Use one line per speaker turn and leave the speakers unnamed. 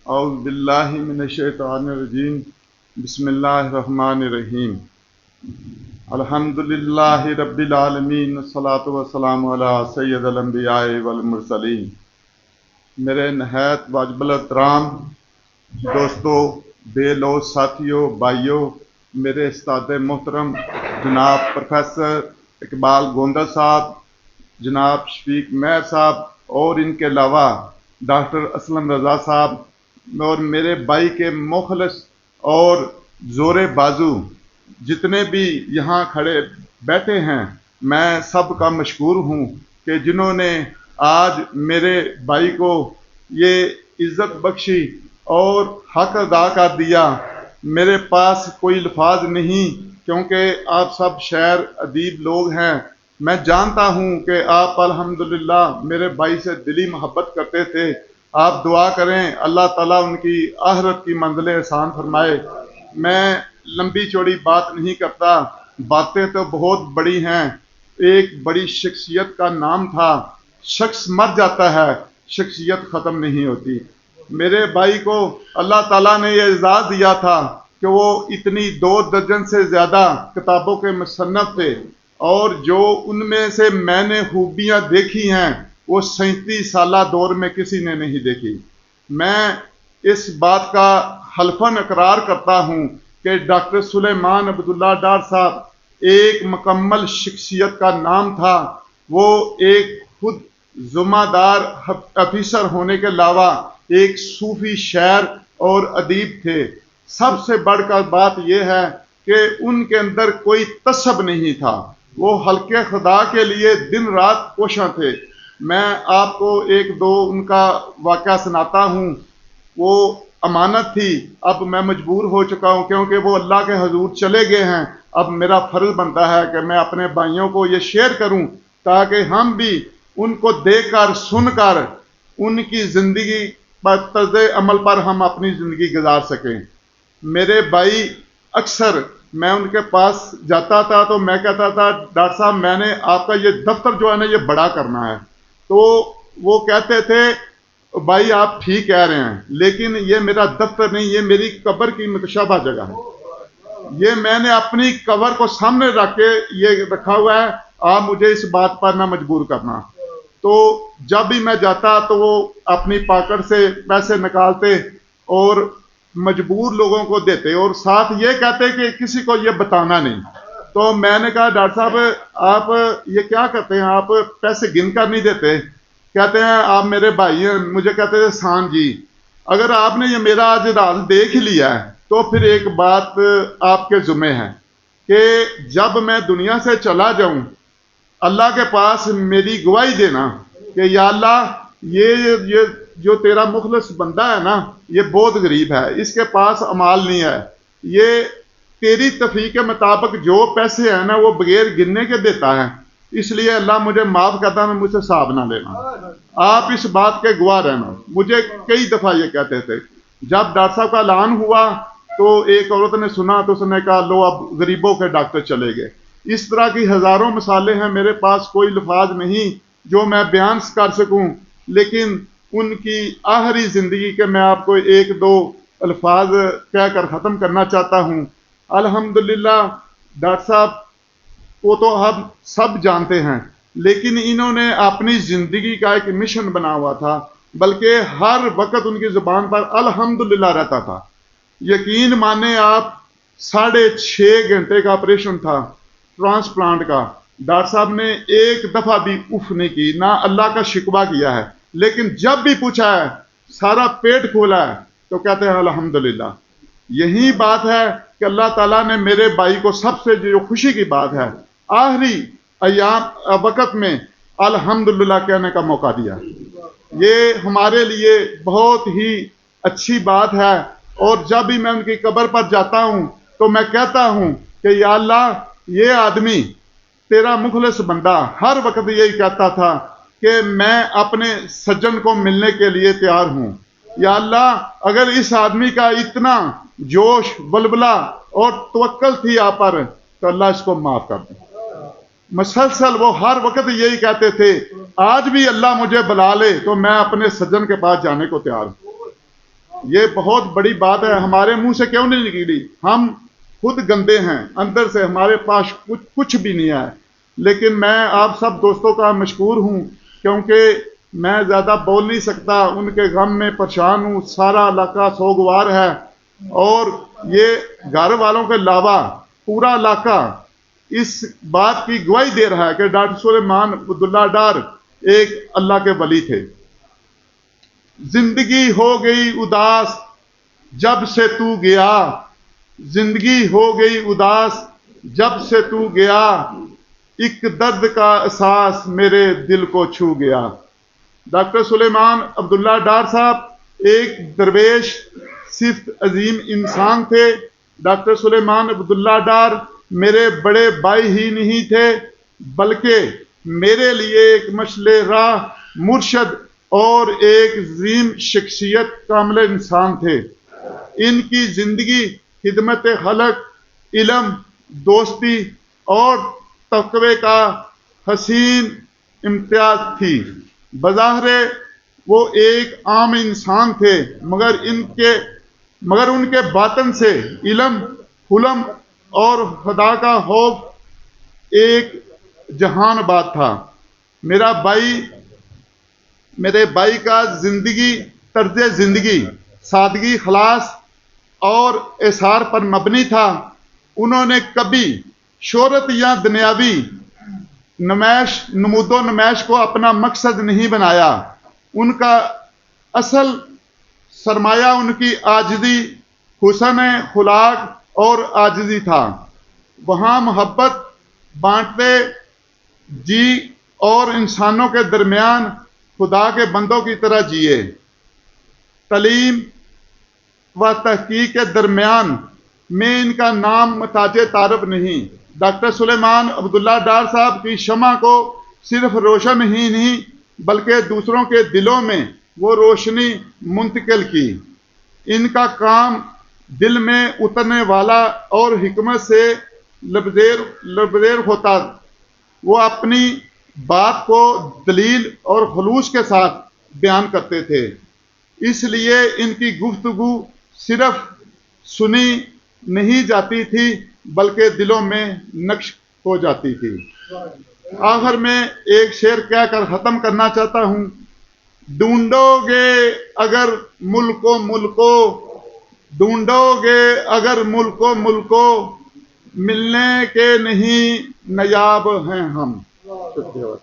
اعوذ باللہ من الشیطان الرجیم بسم اللہ الرحمن الرحیم الحمدللہ رب العالمین والصلاة والسلام علی سید الانبیاء والمرسلین۔ میرے نہایت واجب الاحترام دوستو، بے لوث ساتھیوں، بھائیوں، میرے استاد محترم جناب پروفیسر اقبال گوندل صاحب، جناب شفیق مہر صاحب اور ان کے علاوہ ڈاکٹر اسلم رضا صاحب اور میرے بھائی کے مخلص اور زور بازو جتنے بھی یہاں کھڑے بیٹھے ہیں، میں سب کا مشکور ہوں کہ جنہوں نے آج میرے بھائی کو یہ عزت بخشی اور حق ادا کر دیا۔ میرے پاس کوئی الفاظ نہیں، کیونکہ آپ سب شاعر ادیب لوگ ہیں۔ میں جانتا ہوں کہ آپ الحمدللہ میرے بھائی سے دلی محبت کرتے تھے۔ آپ دعا کریں اللہ تعالیٰ ان کی آخرت کی منزلیں آسان فرمائے۔ میں لمبی چوڑی بات نہیں کرتا، باتیں تو بہت بڑی ہیں۔ ایک بڑی شخصیت کا نام تھا، شخص مر جاتا ہے، شخصیت ختم نہیں ہوتی۔ میرے بھائی کو اللہ تعالیٰ نے یہ اعزاز دیا تھا کہ وہ اتنی 2 درجن سے زیادہ کتابوں کے مصنف تھے، اور جو ان میں سے میں نے خوبیاں دیکھی ہیں وہ 37 سالہ دور میں کسی نے نہیں دیکھی۔ میں اس بات کا حلفاً اقرار کرتا ہوں کہ ڈاکٹر سلیمان عبداللہ ڈار صاحب ایک مکمل شخصیت کا نام تھا۔ وہ ایک خود ذمہ دار افیسر ہونے کے علاوہ ایک صوفی شاعر اور ادیب تھے۔ سب سے بڑھ کر بات یہ ہے کہ ان کے اندر کوئی تعصب نہیں تھا، وہ حلقے خدا کے لیے دن رات کوشاں تھے۔ میں آپ کو 1-2 ان کا واقعہ سناتا ہوں۔ وہ امانت تھی، اب میں مجبور ہو چکا ہوں کیونکہ وہ اللہ کے حضور چلے گئے ہیں۔ اب میرا فرض بنتا ہے کہ میں اپنے بھائیوں کو یہ شیئر کروں تاکہ ہم بھی ان کو دیکھ کر سن کر ان کی زندگی پر طرز عمل پر ہم اپنی زندگی گزار سکیں۔ میرے بھائی اکثر میں ان کے پاس جاتا تھا تو میں کہتا تھا ڈاکٹر صاحب میں نے آپ کا یہ دفتر جو ہے نا یہ بڑا کرنا ہے، تو وہ کہتے تھے بھائی آپ ٹھیک کہہ رہے ہیں، لیکن یہ میرا دفتر نہیں، یہ میری قبر کی متشابہ جگہ ہے۔ یہ میں نے اپنی قبر کو سامنے رکھ کے یہ رکھا ہوا ہے، آپ مجھے اس بات پر نہ مجبور کرنا۔ تو جب بھی میں جاتا تو وہ اپنی پاکٹ سے پیسے نکالتے اور مجبور لوگوں کو دیتے، اور ساتھ یہ کہتے کہ کسی کو یہ بتانا نہیں۔ تو میں نے کہا ڈاکٹر صاحب آپ یہ کیا کرتے ہیں، آپ پیسے گن کر نہیں دیتے؟ کہتے ہیں آپ میرے بھائی ہیں۔ مجھے کہتے تھے سان جی اگر آپ نے یہ میرا آج راز دیکھ لیا ہے تو پھر ایک بات آپ کے ذمہ ہے کہ جب میں دنیا سے چلا جاؤں اللہ کے پاس میری گواہی دینا کہ یا اللہ یہ جو تیرا مخلص بندہ ہے نا یہ بہت غریب ہے، اس کے پاس امال نہیں ہے، یہ تیری توفیق کے مطابق جو پیسے ہیں نا وہ بغیر گننے کے دیتا ہے، اس لیے اللہ مجھے معاف کرتا ہے، مجھ سے حساب نہ لینا، آپ اس بات کے گواہ رہنا۔ مجھے کئی دفعہ یہ کہتے تھے۔ جب ڈاکٹر صاحب کا اعلان ہوا تو ایک عورت نے سنا تو اس نے کہا لو اب غریبوں کے ڈاکٹر چلے گئے۔ اس طرح کی ہزاروں مثالیں ہیں، میرے پاس کوئی الفاظ نہیں جو میں بیان کر سکوں، لیکن ان کی آخری زندگی کے میں آپ کو 1-2 الفاظ کہہ کر ختم کرنا چاہتا ہوں۔ الحمدللہ ڈاکٹر صاحب وہ تو ہم سب جانتے ہیں، لیکن انہوں نے اپنی زندگی کا ایک مشن بنا ہوا تھا، بلکہ ہر وقت ان کی زبان پر الحمدللہ رہتا تھا۔ یقین مانیں آپ 6.5 گھنٹے کا آپریشن تھا ٹرانسپلانٹ کا، ڈاکٹر صاحب نے ایک دفعہ بھی اف نہیں کی، نہ اللہ کا شکوہ کیا ہے، لیکن جب بھی پوچھا ہے سارا پیٹ کھولا ہے تو کہتے ہیں الحمدللہ۔ یہی بات ہے کہ اللہ تعالیٰ نے میرے بھائی کو سب سے جو خوشی کی بات ہے آخری ایام وقت میں الحمدللہ کہنے کا موقع دیا۔ یہ ہمارے لیے بہت ہی اچھی بات ہے، اور جب بھی میں ان کی قبر پر جاتا ہوں تو میں کہتا ہوں کہ یا اللہ یہ آدمی تیرا مخلص بندہ ہر وقت یہی کہتا تھا کہ میں اپنے سجن کو ملنے کے لیے تیار ہوں۔ یا اللہ اگر اس آدمی کا اتنا جوش ولولہ اور توکل تھی آپ پر تو اللہ اس کو معاف کر دے۔ مسلسل وہ ہر وقت یہی کہتے تھے آج بھی اللہ مجھے بلا لے تو میں اپنے سجن کے پاس جانے کو تیار ہوں۔ یہ بہت بڑی بات ہے، ہمارے منہ سے کیوں نہیں نکلی؟ ہم خود گندے ہیں اندر سے، ہمارے پاس کچھ بھی نہیں ہے، لیکن میں آپ سب دوستوں کا مشکور ہوں کیونکہ میں زیادہ بول نہیں سکتا، ان کے غم میں پریشان ہوں، سارا علاقہ سوگوار ہے، اور یہ گھر والوں کے علاوہ پورا علاقہ اس بات کی گواہی دے رہا ہے کہ ڈاکٹر سلیمان عبداللہ ڈار ایک اللہ کے ولی تھے۔ زندگی ہو گئی اداس جب سے تو گیا، زندگی ہو گئی اداس جب سے تو گیا، ایک درد کا احساس میرے دل کو چھو گیا۔ ڈاکٹر سلیمان عبداللہ ڈار صاحب ایک درویش صفت عظیم انسان تھے۔ ڈاکٹر سلیمان عبداللہ ڈار میرے بڑے بھائی ہی نہیں تھے بلکہ میرے لیے ایک مشعل راہ، مرشد اور ایک عظیم شخصیت، کامل انسان تھے۔ ان کی زندگی خدمت خلق، علم، دوستی اور تقوی کا حسین امتیاز تھی۔ بظاہر وہ ایک عام انسان تھے مگر ان کے باطن سے علم، حلم اور خدا کا خوف ایک جہان بات تھا۔ میرے بھائی کا طرز زندگی سادگی، خلاص اور اثار پر مبنی تھا۔ انہوں نے کبھی شہرت یا دنیاوی نمود و نمائش کو اپنا مقصد نہیں بنایا۔ ان کا اصل سرمایہ ان کی عاجزی، حسن خلاق اور عاجزی تھا۔ وہاں محبت بانٹتے جی اور انسانوں کے درمیان خدا کے بندوں کی طرح جیے۔ تعلیم و تحقیق کے درمیان میں ان کا نام محتاج تعارف نہیں۔ ڈاکٹر سلیمان عبداللہ ڈار صاحب کی شمع کو صرف روشن ہی نہیں بلکہ دوسروں کے دلوں میں وہ روشنی منتقل کی۔ ان کا کام دل میں اترنے والا اور حکمت سے لبریز ہوتا۔ وہ اپنی بات کو دلیل اور خلوص کے ساتھ بیان کرتے تھے، اس لیے ان کی گفتگو صرف سنی نہیں جاتی تھی بلکہ دلوں میں نقش ہو جاتی تھی۔ آخر میں ایک شعر کہہ کر ختم کرنا چاہتا ہوں۔ ڈھونڈو گے اگر ملکو ملنے کے نہیں نیاب ہیں ہم۔ شکریہ۔